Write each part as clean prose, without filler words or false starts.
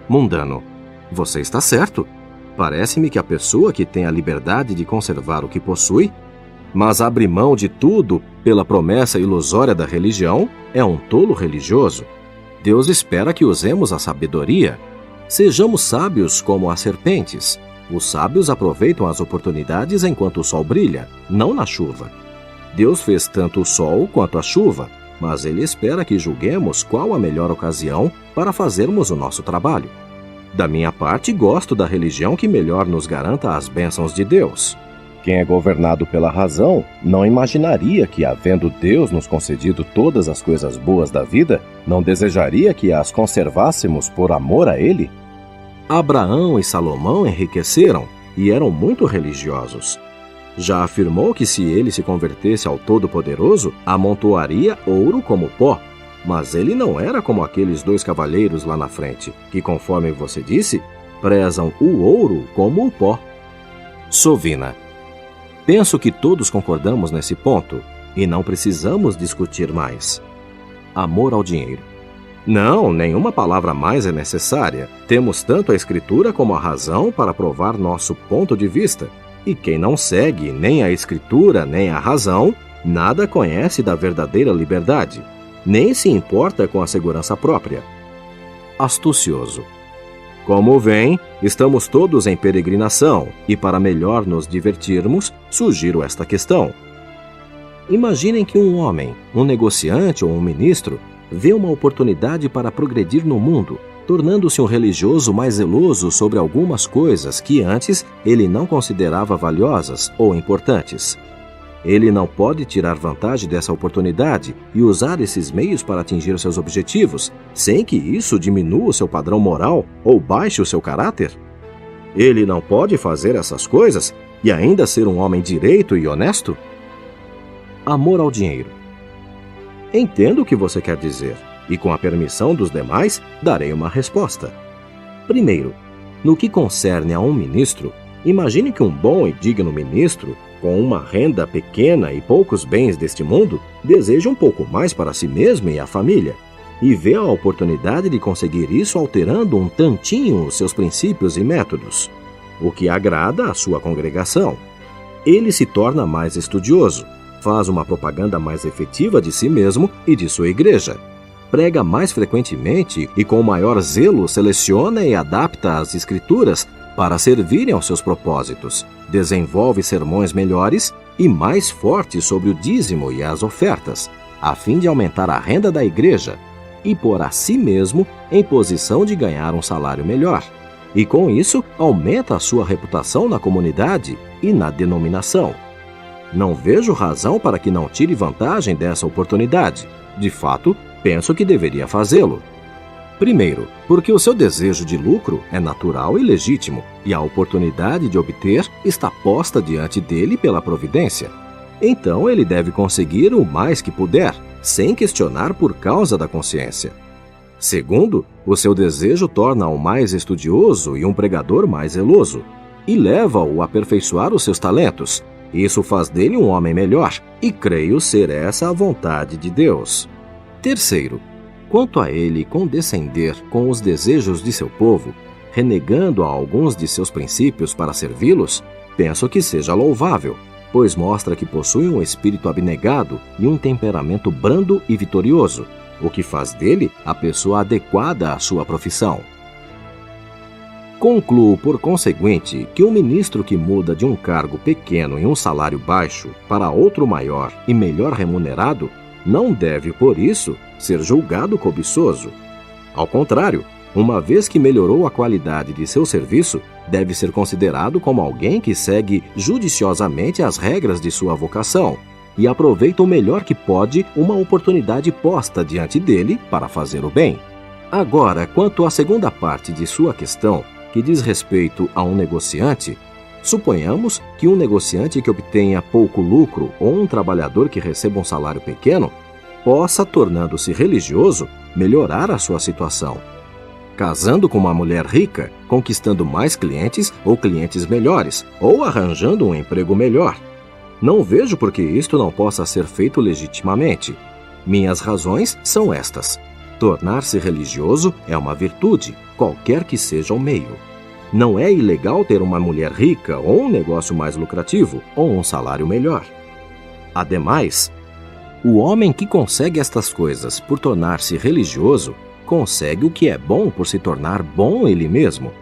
Mundano: você está certo. Parece-me que a pessoa que tem a liberdade de conservar o que possui, mas abre mão de tudo pela promessa ilusória da religião, é um tolo religioso. Deus espera que usemos a sabedoria. Sejamos sábios como as serpentes. Os sábios aproveitam as oportunidades enquanto o sol brilha, não na chuva. Deus fez tanto o sol quanto a chuva, mas Ele espera que julguemos qual a melhor ocasião para fazermos o nosso trabalho. Da minha parte, gosto da religião que melhor nos garanta as bênçãos de Deus. Quem é governado pela razão não imaginaria que, havendo Deus nos concedido todas as coisas boas da vida, não desejaria que as conservássemos por amor a Ele? Abraão e Salomão enriqueceram e eram muito religiosos. Já afirmou que se ele se convertesse ao Todo-Poderoso, amontoaria ouro como pó. Mas ele não era como aqueles 2 cavalheiros lá na frente, que, conforme você disse, prezam o ouro como o pó. Sovina: penso que todos concordamos nesse ponto e não precisamos discutir mais. Amor ao dinheiro: não, nenhuma palavra a mais é necessária. Temos tanto a Escritura como a razão para provar nosso ponto de vista. E quem não segue nem a Escritura nem a razão, nada conhece da verdadeira liberdade, nem se importa com a segurança própria. Astucioso: como vem, estamos todos em peregrinação, e para melhor nos divertirmos, sugiro esta questão. Imaginem que um homem, um negociante ou um ministro, vê uma oportunidade para progredir no mundo, tornando-se um religioso mais zeloso sobre algumas coisas que antes ele não considerava valiosas ou importantes. Ele não pode tirar vantagem dessa oportunidade e usar esses meios para atingir seus objetivos, sem que isso diminua o seu padrão moral ou baixe o seu caráter? Ele não pode fazer essas coisas e ainda ser um homem direito e honesto? Amor ao dinheiro: entendo o que você quer dizer, e com a permissão dos demais, darei uma resposta. Primeiro, no que concerne a um ministro, imagine que um bom e digno ministro, com uma renda pequena e poucos bens deste mundo, deseja um pouco mais para si mesmo e a família, e vê a oportunidade de conseguir isso alterando um tantinho os seus princípios e métodos, o que agrada à sua congregação. Ele se torna mais estudioso, faz uma propaganda mais efetiva de si mesmo e de sua igreja, prega mais frequentemente e com maior zelo seleciona e adapta as escrituras para servirem aos seus propósitos, desenvolve sermões melhores e mais fortes sobre o dízimo e as ofertas, a fim de aumentar a renda da igreja e pôr a si mesmo em posição de ganhar um salário melhor. E com isso, aumenta a sua reputação na comunidade e na denominação. Não vejo razão para que não tire vantagem dessa oportunidade. De fato, penso que deveria fazê-lo. Primeiro, porque o seu desejo de lucro é natural e legítimo, e a oportunidade de obter está posta diante dele pela providência. Então ele deve conseguir o mais que puder, sem questionar por causa da consciência. Segundo, o seu desejo torna-o mais estudioso e um pregador mais zeloso, e leva-o a aperfeiçoar os seus talentos. Isso faz dele um homem melhor, e creio ser essa a vontade de Deus. Terceiro, quanto a ele condescender com os desejos de seu povo, renegando a alguns de seus princípios para servi-los, penso que seja louvável, pois mostra que possui um espírito abnegado e um temperamento brando e vitorioso, o que faz dele a pessoa adequada à sua profissão. Concluo, por conseguinte, que um ministro que muda de um cargo pequeno e um salário baixo para outro maior e melhor remunerado não deve, por isso, ser julgado cobiçoso. Ao contrário, uma vez que melhorou a qualidade de seu serviço, deve ser considerado como alguém que segue judiciosamente as regras de sua vocação e aproveita o melhor que pode uma oportunidade posta diante dele para fazer o bem. Agora, quanto à segunda parte de sua questão, que diz respeito a um negociante, suponhamos que um negociante que obtenha pouco lucro ou um trabalhador que receba um salário pequeno possa, tornando-se religioso, melhorar a sua situação. Casando com uma mulher rica, conquistando mais clientes ou clientes melhores, ou arranjando um emprego melhor. Não vejo por que isto não possa ser feito legitimamente. Minhas razões são estas. Tornar-se religioso é uma virtude, qualquer que seja o meio. Não é ilegal ter uma mulher rica, ou um negócio mais lucrativo, ou um salário melhor. Ademais, o homem que consegue estas coisas por tornar-se religioso, consegue o que é bom por se tornar bom ele mesmo.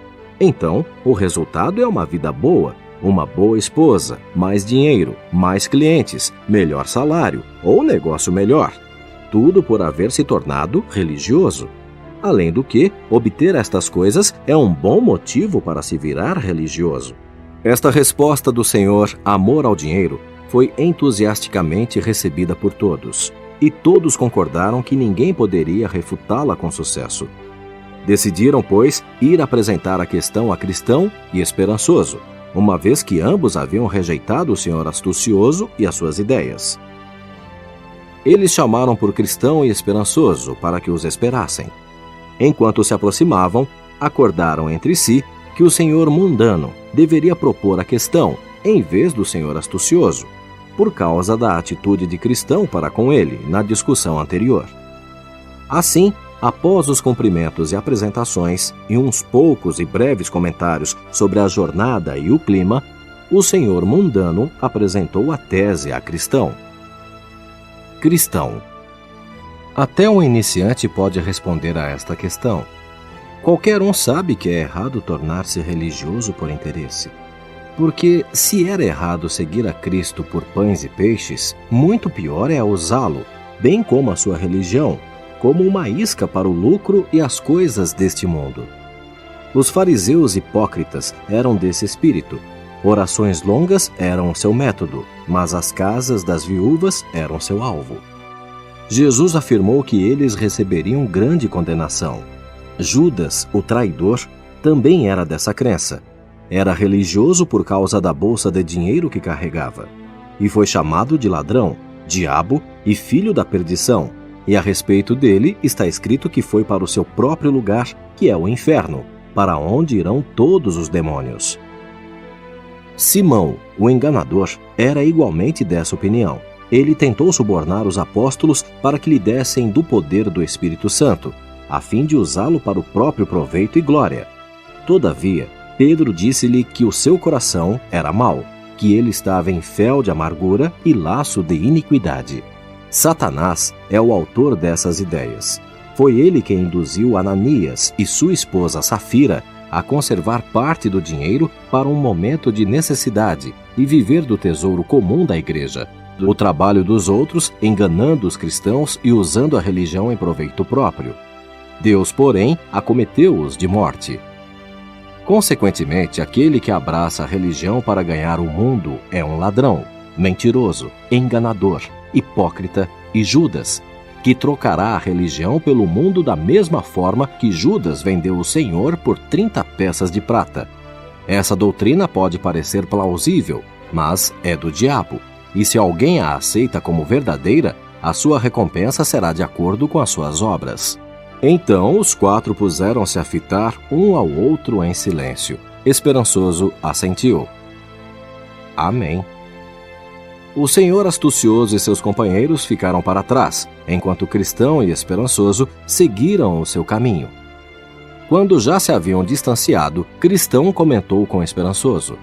Então, o resultado é uma vida boa, uma boa esposa, mais dinheiro, mais clientes, melhor salário ou negócio melhor. Tudo por haver se tornado religioso. Além do que, obter estas coisas é um bom motivo para se virar religioso. Esta resposta do Senhor, amor ao dinheiro, foi entusiasticamente recebida por todos, e todos concordaram que ninguém poderia refutá-la com sucesso. Decidiram, pois, ir apresentar a questão a Cristão e Esperançoso, uma vez que ambos haviam rejeitado o Senhor astucioso e as suas ideias. Eles chamaram por Cristão e Esperançoso para que os esperassem. Enquanto se aproximavam, acordaram entre si que o Senhor mundano deveria propor a questão, em vez do Senhor astucioso, por causa da atitude de Cristão para com ele na discussão anterior. Assim, após os cumprimentos e apresentações e uns poucos e breves comentários sobre a jornada e o clima, o Senhor mundano apresentou a tese a Cristão. Cristão. Até um iniciante pode responder a esta questão. Qualquer um sabe que é errado tornar-se religioso por interesse. Porque, se era errado seguir a Cristo por pães e peixes, muito pior é usá-lo, bem como a sua religião, como uma isca para o lucro e as coisas deste mundo. Os fariseus hipócritas eram desse espírito. Orações longas eram seu método, mas as casas das viúvas eram seu alvo. Jesus afirmou que eles receberiam grande condenação. Judas, o traidor, também era dessa crença. Era religioso por causa da bolsa de dinheiro que carregava, e foi chamado de ladrão, diabo e filho da perdição, e a respeito dele está escrito que foi para o seu próprio lugar, que é o inferno, para onde irão todos os demônios. Simão, o enganador, era igualmente dessa opinião. Ele tentou subornar os apóstolos para que lhe dessem do poder do Espírito Santo, a fim de usá-lo para o próprio proveito e glória. Todavia, Pedro disse-lhe que o seu coração era mau, que ele estava em fel de amargura e laço de iniquidade. Satanás é o autor dessas ideias. Foi ele quem induziu Ananias e sua esposa Safira a conservar parte do dinheiro para um momento de necessidade e viver do tesouro comum da igreja, o trabalho dos outros, enganando os cristãos e usando a religião em proveito próprio. Deus, porém, acometeu-os de morte. Consequentemente, aquele que abraça a religião para ganhar o mundo é um ladrão, mentiroso, enganador, hipócrita e Judas, que trocará a religião pelo mundo da mesma forma que Judas vendeu o Senhor por 30 peças de prata. Essa doutrina pode parecer plausível, mas é do diabo, e se alguém a aceita como verdadeira, a sua recompensa será de acordo com as suas obras. Então os quatro puseram-se a fitar um ao outro em silêncio. Esperançoso assentiu. Amém. O Senhor astucioso e seus companheiros ficaram para trás, enquanto Cristão e Esperançoso seguiram o seu caminho. Quando já se haviam distanciado, Cristão comentou com Esperançoso: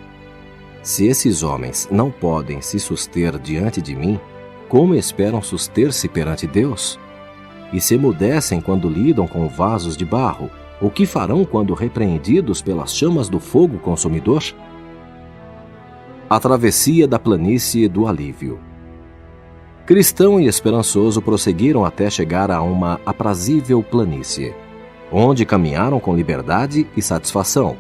Se esses homens não podem se suster diante de mim, como esperam suster-se perante Deus? E se emudecem quando lidam com vasos de barro, o que farão quando repreendidos pelas chamas do fogo consumidor? A travessia da planície do alívio. Cristão e Esperançoso prosseguiram até chegar a uma aprazível planície, onde caminharam com liberdade e satisfação.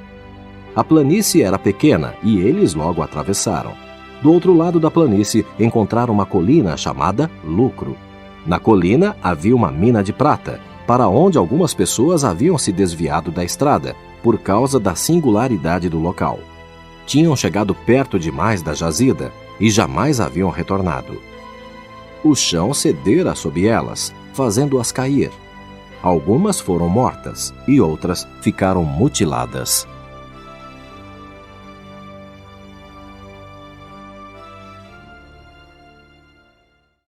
A planície era pequena e eles logo atravessaram. Do outro lado da planície encontraram uma colina chamada Lucro. Na colina havia uma mina de prata, para onde algumas pessoas haviam se desviado da estrada, por causa da singularidade do local. Tinham chegado perto demais da jazida e jamais haviam retornado. O chão cedera sob elas, fazendo-as cair. Algumas foram mortas e outras ficaram mutiladas.